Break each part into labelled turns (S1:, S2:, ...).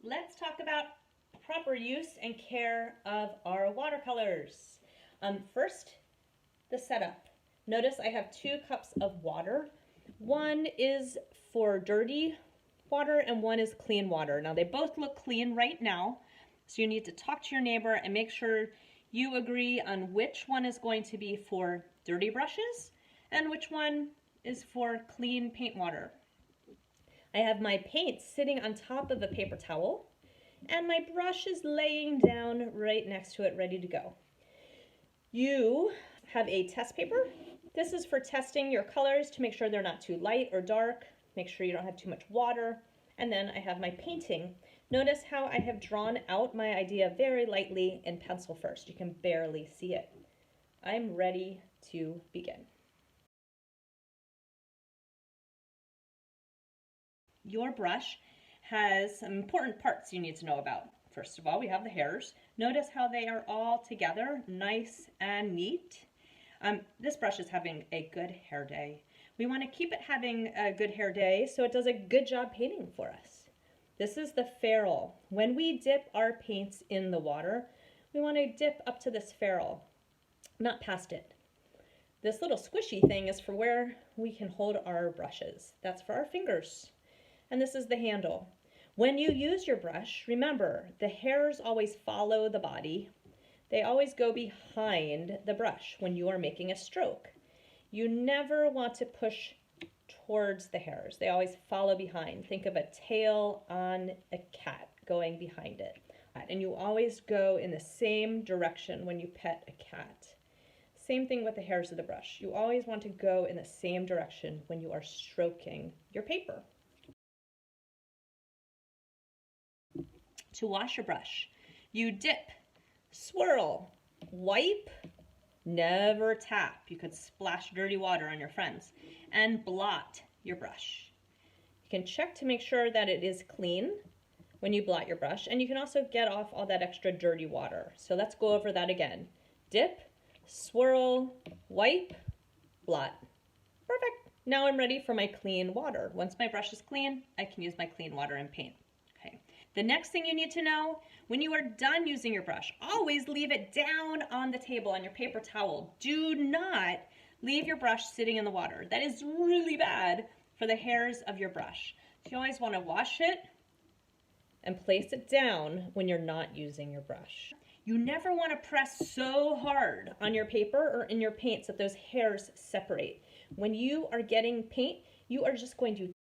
S1: Let's talk about proper use and care of our watercolors. First, the setup. Notice I have 2 cups of water. One is for dirty water and one is clean water. Now they both look clean right now, so you need to talk to your neighbor and make sure you agree on which one is going to be for dirty brushes and which one is for clean paint water. I have my paint sitting on top of a paper towel and my brush is laying down right next to it, ready to go. You have a test paper. This is for testing your colors to make sure they're not too light or dark, make sure you don't have too much water. And then I have my painting. Notice how I have drawn out my idea very lightly in pencil first. You can barely see it. I'm ready to begin. Your brush has some important parts you need to know about. First of all, we have the hairs. Notice how they are all together, nice and neat. This brush is having a good hair day. We want to keep it having a good hair day so it does a good job painting for us. This is the ferrule. When we dip our paints in the water, we want to dip up to this ferrule, not past it. This little squishy thing is for where we can hold our brushes. That's for our fingers. And this is the handle. When you use your brush, remember, the hairs always follow the body. They always go behind the brush when you are making a stroke. You never want to push towards the hairs. They always follow behind. Think of a tail on a cat going behind it. And you always go in the same direction when you pet a cat. Same thing with the hairs of the brush. You always want to go in the same direction when you are stroking your paper. To wash your brush, you dip, swirl, wipe, never tap. You could splash dirty water on your friends, and blot your brush. You can check to make sure that it is clean when you blot your brush, and you can also get off all that extra dirty water. So let's go over that again. Dip, swirl, wipe, blot. Perfect. Now I'm ready for my clean water. Once my brush is clean, I can use my clean water and paint. Okay. The next thing you need to know, when you are done using your brush, always leave it down on the table on your paper towel. Do not leave your brush sitting in the water. That is really bad for the hairs of your brush. So you always want to wash it and place it down when you're not using your brush. You never want to press so hard on your paper or in your paint so that those hairs separate. When you are getting paint, you are just going to.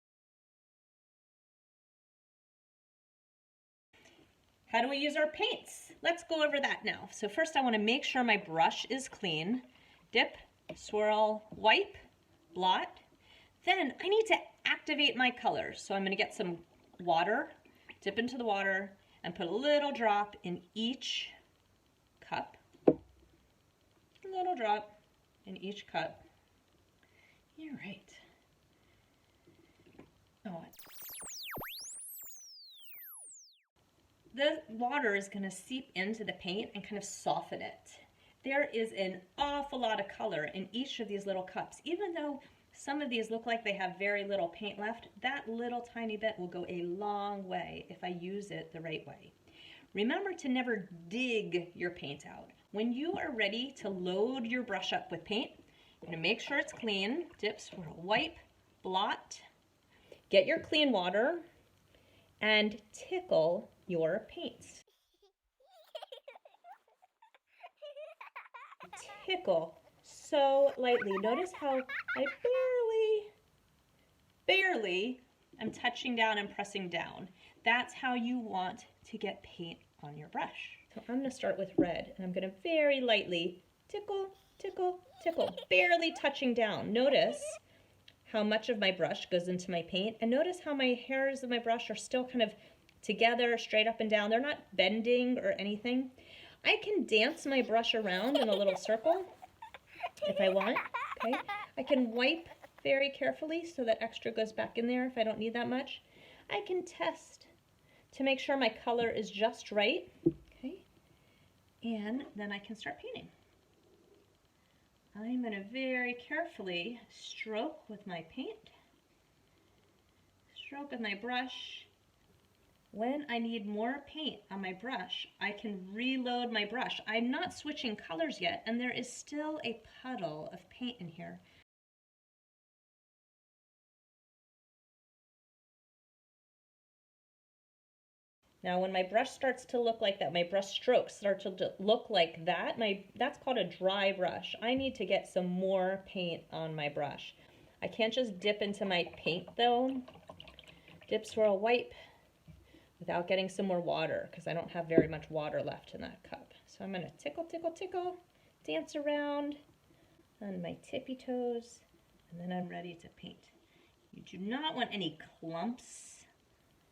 S1: How do we use our paints? Let's go over that now. So first I want to make sure my brush is clean. Dip, swirl, wipe, blot. Then I need to activate my colors. So I'm going to get some water, dip into the water, and put a little drop in each cup. A little drop in each cup. You're right. Oh. The water is going to seep into the paint and kind of soften it. There is an awful lot of color in each of these little cups. Even though some of these look like they have very little paint left, that little tiny bit will go a long way if I use it the right way. Remember to never dig your paint out. When you are ready to load your brush up with paint, you're going to make sure it's clean. Dip, swirl, wipe, blot. Get your clean water and tickle your paints. Tickle so lightly. Notice how I barely am touching down and pressing down. That's how you want to get paint on your brush. So I'm going to start with red, and I'm going to very lightly tickle, tickle, tickle, barely touching down. Notice how much of my brush goes into my paint, and notice how my hairs of my brush are still kind of together, straight up and down. They're not bending or anything. I can dance my brush around in a little circle if I want, okay? I can wipe very carefully so that extra goes back in there if I don't need that much. I can test to make sure my color is just right, okay? And then I can start painting. I'm going to very carefully stroke with my paint, stroke with my brush, When I need more paint on my brush, I can reload my brush. I'm not switching colors yet, and there is still a puddle of paint in here. Now when my brush starts to look like that, my brush strokes start to look like that, that's called a dry brush. I need to get some more paint on my brush. I can't just dip into my paint though. Dip, swirl, wipe without getting some more water because I don't have very much water left in that cup. So I'm gonna tickle, tickle, tickle, dance around on my tippy toes, and then I'm ready to paint. You do not want any clumps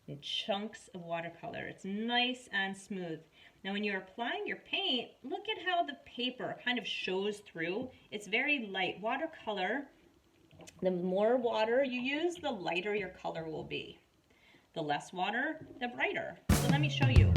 S1: and chunks of watercolor. It's nice and smooth. Now when you're applying your paint, look at how the paper kind of shows through. It's very light. Watercolor, the more water you use, the lighter your color will be. The less water, the brighter. So let me show you.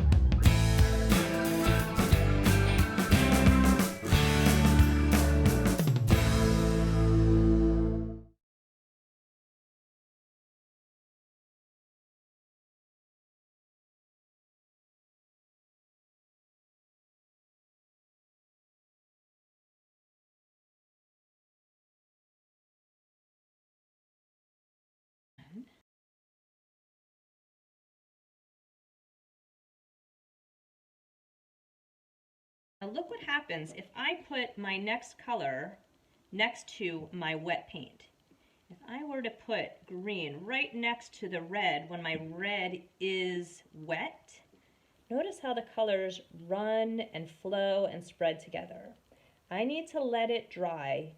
S1: Now look what happens if I put my next color next to my wet paint. If I were to put green right next to the red when my red is wet, notice how the colors run and flow and spread together. I need to let it dry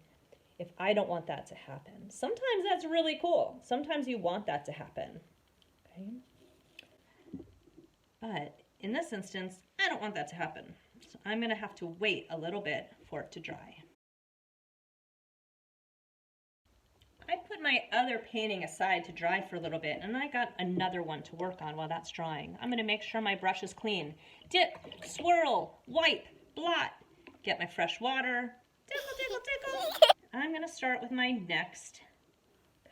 S1: if I don't want that to happen. Sometimes that's really cool. Sometimes you want that to happen. Okay? But in this instance, I don't want that to happen. So I'm going to have to wait a little bit for it to dry. I put my other painting aside to dry for a little bit, and I got another one to work on while that's drying. I'm going to make sure my brush is clean. Dip, swirl, wipe, blot. Get my fresh water. Tickle, tickle, tickle. I'm going to start with my next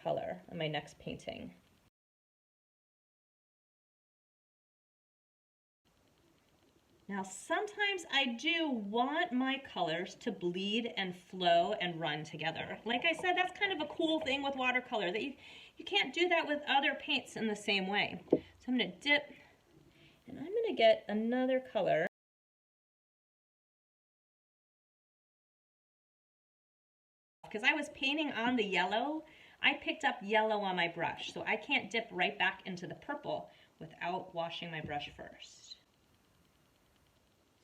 S1: color and my next painting. Now sometimes I do want my colors to bleed and flow and run together. Like I said, that's kind of a cool thing with watercolor, that you can't do that with other paints in the same way. So I'm going to dip, and I'm going to get another color. Because I was painting on the yellow, I picked up yellow on my brush, so I can't dip right back into the purple without washing my brush first.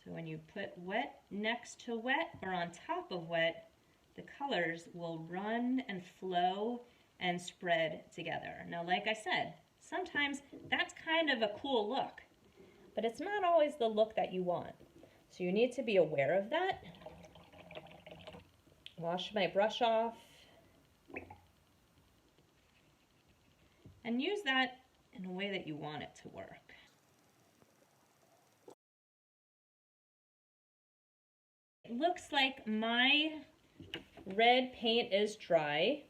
S1: So when you put wet next to wet or on top of wet, the colors will run and flow and spread together. Now, like I said, sometimes that's kind of a cool look, but it's not always the look that you want. So you need to be aware of that. Wash my brush off and use that in a way that you want it to work. It looks like my red paint is dry.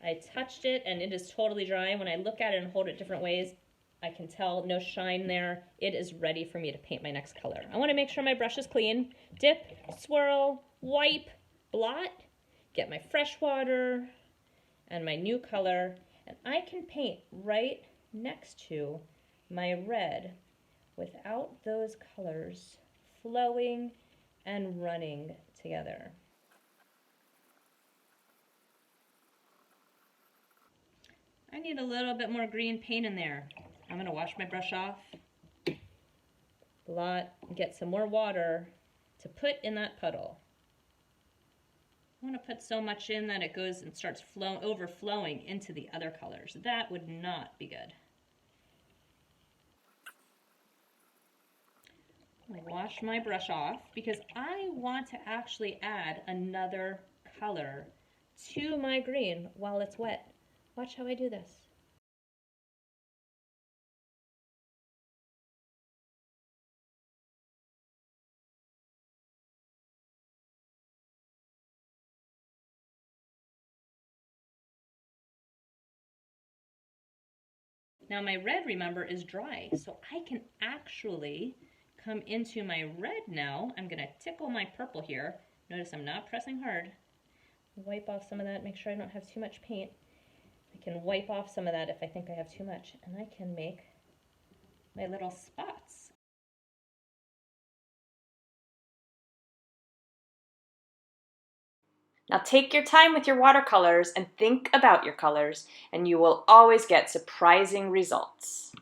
S1: I touched it and it is totally dry. When I look at it and hold it different ways, I can tell no shine there. It is ready for me to paint my next color. I want to make sure my brush is clean. Dip, swirl, wipe, blot, get my fresh water and my new color, and I can paint right next to my red without those colors flowing and running together. I need a little bit more green paint in there. I'm going to wash my brush off, blot, and get some more water to put in that puddle. I want to put so much in that it goes and starts overflowing into the other colors. That would not be good. I wash my brush off because I want to actually add another color to my green while it's wet. Watch how I do this. Now my red, remember, is dry, so I can actually come into my red now. I'm gonna tickle my purple here. Notice I'm not pressing hard. Wipe off some of that, make sure I don't have too much paint. I can wipe off some of that if I think I have too much, and I can make my little spots.
S2: Now take your time with your watercolors and think about your colors, and you will always get surprising results.